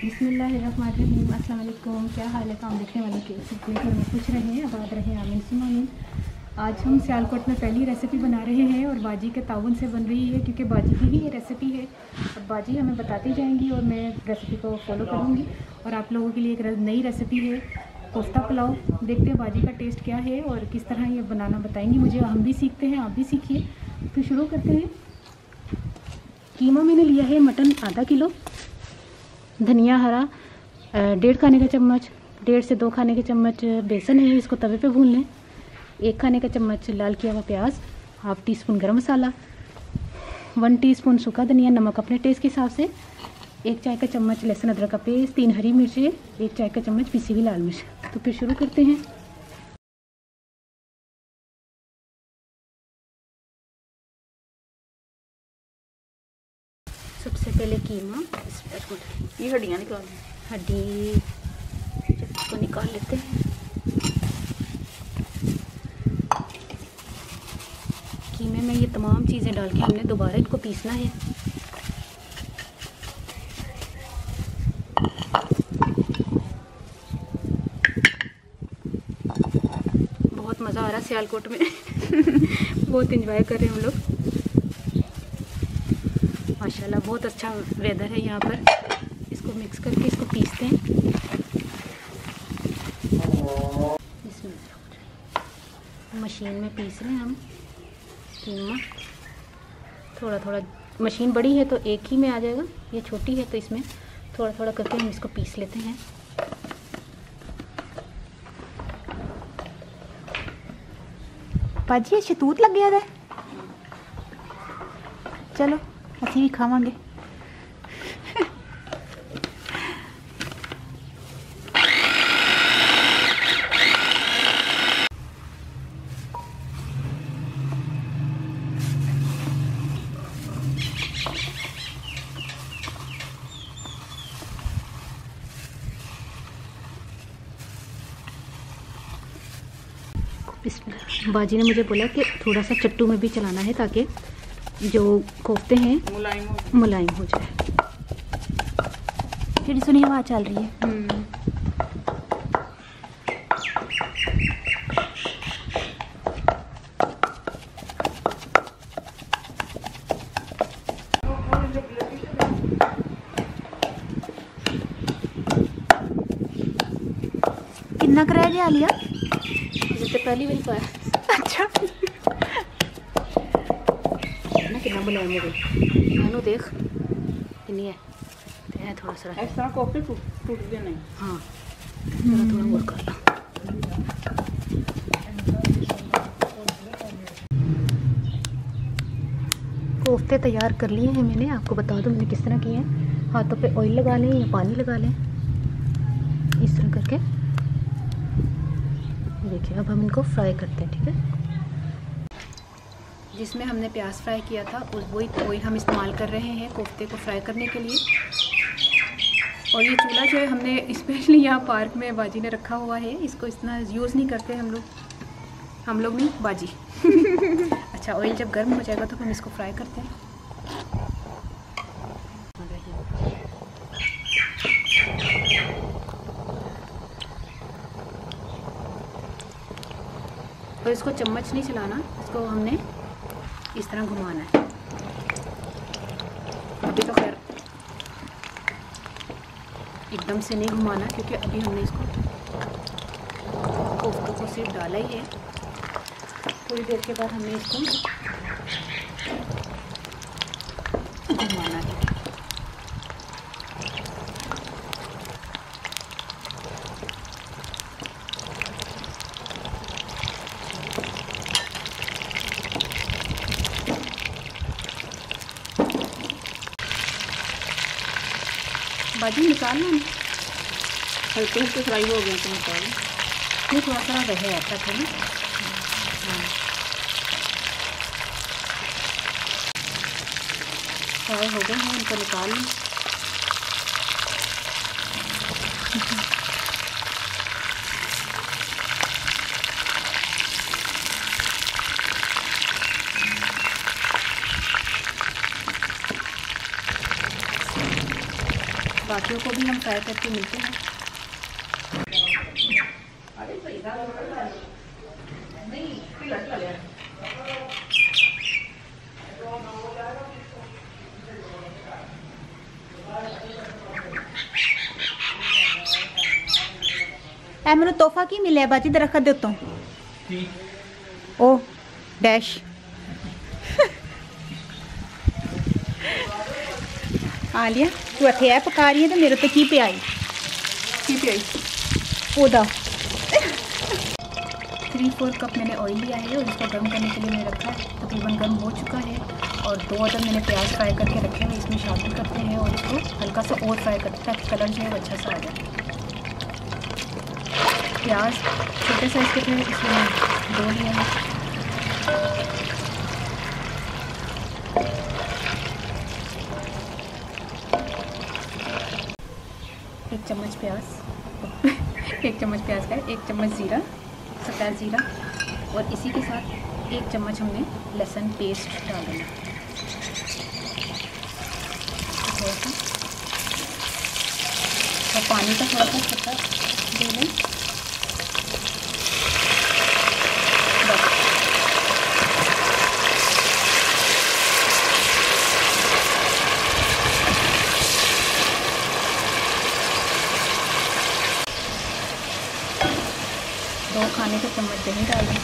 बिस्मिल्लाहिर्रहमानिर्रहीम। अस्सलाम वालेकुम। क्या हाल है काम देखने वालों के? अपने घर में खुश रहें, आबाद रहें, आमीन सुम्मा आमीन। आज हम सियालकोट में पहली रेसिपी बना रहे हैं और बाजी के ताउन से बन रही है, क्योंकि बाजी की ही ये रेसिपी है और बाजी हमें बताती जाएंगी और मैं रेसिपी को फॉलो करूँगी। और आप लोगों के लिए एक नई रेसिपी है कोफ्ता पुलाव। देखते हैं बाजी का टेस्ट क्या है और किस तरह ये बनाना बताएंगी मुझे। हम भी सीखते हैं, आप भी सीखिए। तो शुरू करते हैं। कीमा मैंने लिया है मटन आधा किलो, धनिया हरा 1.5 खाने का चम्मच, 1.5 से 2 खाने के चम्मच बेसन है, इसको तवे पे भून लें। 1 खाने का चम्मच लाल किया हुआ प्याज, हाफ टी स्पून गरम मसाला, 1 टीस्पून सूखा धनिया, नमक अपने टेस्ट के हिसाब से, 1 चाय का चम्मच लहसुन अदरक का पेस्ट, 3 हरी मिर्चें, 1 चाय का चम्मच पिसी हुई लाल मिर्च। तो फिर शुरू करते हैं। सबसे पहले कीमा, ये हड्डियाँ निकाल, हड्डी को निकाल लेते हैं। कीमे में ये तमाम चीज़ें डाल के हमने दोबारा इनको पीसना है। बहुत मज़ा आ रहा है सियालकोट में बहुत एंजॉय कर रहे हैं हम लोग माशाल्लाह। बहुत अच्छा वेदर है यहाँ पर। इसको मिक्स करके इसको पीसते हैं। इसमें मशीन में पीस रहे हैं हम कीमा। थोड़ा थोड़ा, मशीन बड़ी है तो एक ही में आ जाएगा, ये छोटी है तो इसमें थोड़ा थोड़ा करके हम इसको पीस लेते हैं। पाजी शतूत लग गया है, चलो असी भी खावांगे। बाजी ने मुझे बोला कि थोड़ा सा चट्टू में भी चलाना है ताकि जो कोफ्ते हैं मुलायम हो जाए। फिर सुनिए आवाज़ चल रही है। कितना कर रह लिया जैसे पहली बार पाया। अच्छा ना कितना मुलायम हो गई मानो, देख कितनी है थोड़ा सा इस तरह कोफ्ते टूट गए नहीं। हाँ थोड़ा थोड़ा और कर लो। कोफ्ते तैयार कर लिए हैं मैंने, आपको बता दूं मैंने किस तरह किए हैं। हाथों पे ऑयल लगा लें या पानी लगा लें, इस तरह करके। देखिए अब हम इनको फ्राई करते हैं, ठीक है। जिसमें हमने प्याज फ्राई किया था उस वही ऑयल हम इस्तेमाल कर रहे हैं कोफ्ते को फ्राई करने के लिए। और ये चूल्हा जो है हमने स्पेशली यहाँ पार्क में बाजी ने रखा हुआ है, इसको इतना यूज़ नहीं करते हम लोग नहीं बाजी अच्छा ऑयल जब गर्म हो जाएगा तो हम इसको फ्राई करते हैं। और इसको चम्मच नहीं चलाना, इसको हमने इस तरह घुमाना है। अभी तो खैर एकदम से नहीं घुमाना, क्योंकि अभी हमने इसको कोफ्तों को सिर्फ डाला ही है। थोड़ी देर के बाद हमने इसको घुमाना है। बाजी निकाल लो, हल्के हल्के फ्राई हो गए तो निकाल। ये थोड़ा सा रहे ऐसा था ना। हाँ फ्राई हो गए हैं, इनको निकाल लो। बाकी सब्जियों को भी हम फ्राई करके मिलते हैं। ए मैंने तोहफा की मिले बाजी दरखत देता हूँ ओ डैश आ लिया तू इतने है पका रही है तो मेरे तो की पियाई ओदा 3/4 कप मैंने ऑयल लिया है और इसको गर्म करने के लिए मैंने रखा है। तकरीबन गर्म हो चुका है और 2 अदद मैंने प्याज फ्राई करके रखे हैं, इसमें शामिल करते हैं और इसको हल्का सा और फ्राई करते हैं ताकि कलर जो है वो अच्छा सा आ जाए। प्याज छोटे साइज़ के थे, इसमें 2 लिए हैं। एक चम्मच प्याज का 1 चम्मच ज़ीरा, सफ़ेद ज़ीरा और इसी के साथ 1 चम्मच हमने लहसुन पेस्ट डाल देना। थोड़ा सा और पानी का थोड़ा सा छक्का दे लें। बस 2 खाने के चम्मच दही डाल दें।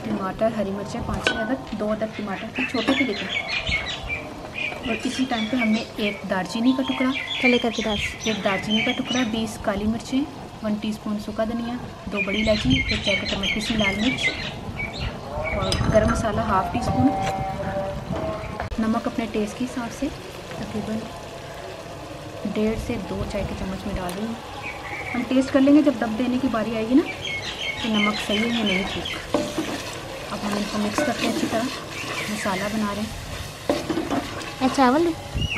टमाटर, हरी मिर्चें 5-6 अदद, 2 अदद टमाटर थे छोटे थे लेकिन। और इसी टाइम पे हमने 1 दालचीनी का टुकड़ा चले करके 1 दालचीनी का टुकड़ा, 20 काली मिर्चें, 1 टीस्पून सूखा धनिया, 2 बड़ी इलायची, 1 चाय का चम्मच पिसी लाल मिर्च और गरम मसाला 1/2 टीस्पून। नमक अपने टेस्ट के हिसाब से तकरीबन 1.5 से 2 चाय के चम्मच में डाल रही हूँ। हम टेस्ट कर लेंगे जब दम देने की बारी आएगी ना कि नमक सही है या नहीं ठीक। अब हम इनको मिक्स करके अच्छी तरह मसाला बना रहे हैं। चावल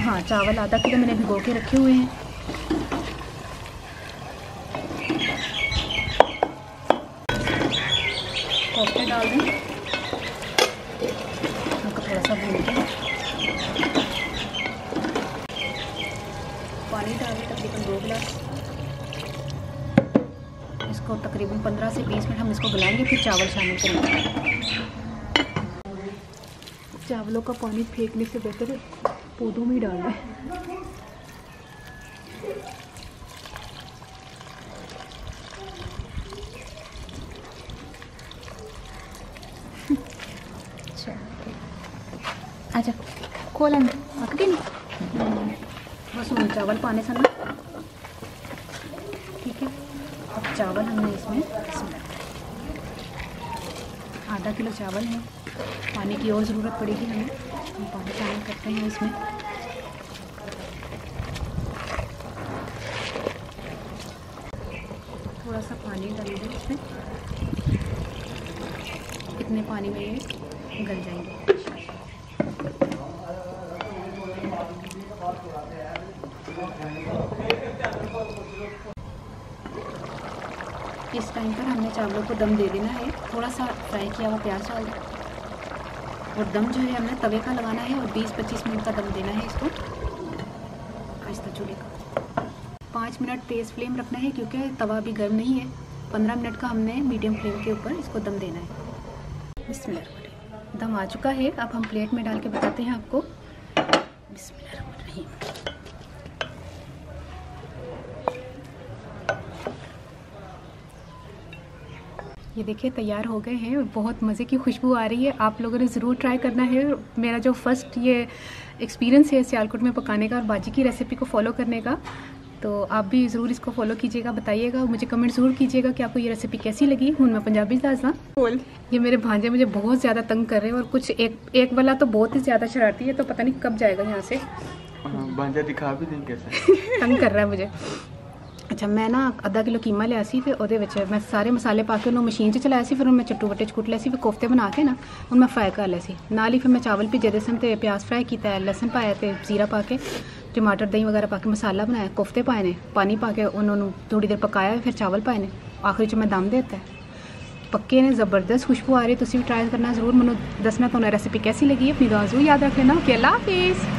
हाँ, चावल आधा किलो मैंने भिगो के रखे हुए हैं। कोफ्ते डाल दें, उनको थोड़ा सा भून के पानी डाल दें तकरीबन 2 गिलास। इसको तकरीबन 15 से 20 मिनट हम इसको गलाएंगे, फिर चावल शामिल करेंगे। चावलों का पानी फेंकने से बेहतर है पौधों में ही डालना है। अच्छा खोल अकड़ी नहीं बस उन चावल पाने से ना ठीक है। अब चावल हमने इसमें आधा किलो चावल है, पानी की और ज़रूरत पड़ेगी हमें, हम पानी शामिल करते हैं इसमें। थोड़ा सा पानी डालेंगे इसमें, इतने पानी में ये गल जाएंगे। इस टाइम पर हमने चावलों को दम दे देना है। थोड़ा सा फ्राई किया हुआ प्याज डाल दें और दम जो है हमने तवे का लगाना है और 20-25 मिनट का दम देना है इसको आहिस्ता चूल्हे का। 5 मिनट तेज़ फ्लेम रखना है क्योंकि तवा अभी गर्म नहीं है। 15 मिनट का हमने मीडियम फ्लेम के ऊपर इसको दम देना है। बिस्मिल्लाह, दम आ चुका है। अब हम प्लेट में डाल के बताते हैं आपको। बिस्मिल्लाह। ये देखिए तैयार हो गए हैं और बहुत मज़े की खुशबू आ रही है। आप लोगों ने ज़रूर ट्राई करना है। मेरा जो फर्स्ट ये एक्सपीरियंस है सियालकोट में पकाने का और बाजी की रेसिपी को फॉलो करने का, तो आप भी ज़रूर इसको फॉलो कीजिएगा, बताइएगा, मुझे कमेंट ज़रूर कीजिएगा कि आपको ये रेसिपी कैसी लगी। हूँ मैं पंजाबी दास ना बोल। ये मेरे भांजे मुझे बहुत ज़्यादा तंग कर रहे हैं और कुछ एक वाला तो बहुत ही ज़्यादा शरारती है, तो पता नहीं कब जाएगा यहाँ से। भांजा दिखा भी नहीं कैसे तंग कर रहा है मुझे। अच्छा, मैं ना आधा किलो कीमा लिया सी, फिर ਉਹਦੇ ਵਿੱਚ मैं सारे मसाले पा के उन्होंने मशीन 'ਚ चलाया सी, फिर मैं चट्टू वट्टे कुट लिया सी, फिर कोफ्ते बना के ना उन्हें फ्राई कर लिया सी। नाल ही फिर मैं चावल भी जेदे सन ते प्याज फ्राई किया, लहसुन पाया ते जीरा पा के, टमाटर दही वगैरह पा के मसाला बनाया, कोफ्ते पाए ने, पानी पा के उन्होंने थोड़ी देर पकाया, फिर चावल पाए ने, आखिरी 'ਚ मैं दम देता है। पक्के ने ज़बरदस्त खुशबू आ रही है। तुसी भी ट्राई करना जरूर, मैं दसना तो रेसिपी कैसी लगी है। अपनी दुआ जरूर याद रख लेना। ओके, अल्लाह हाफिज़।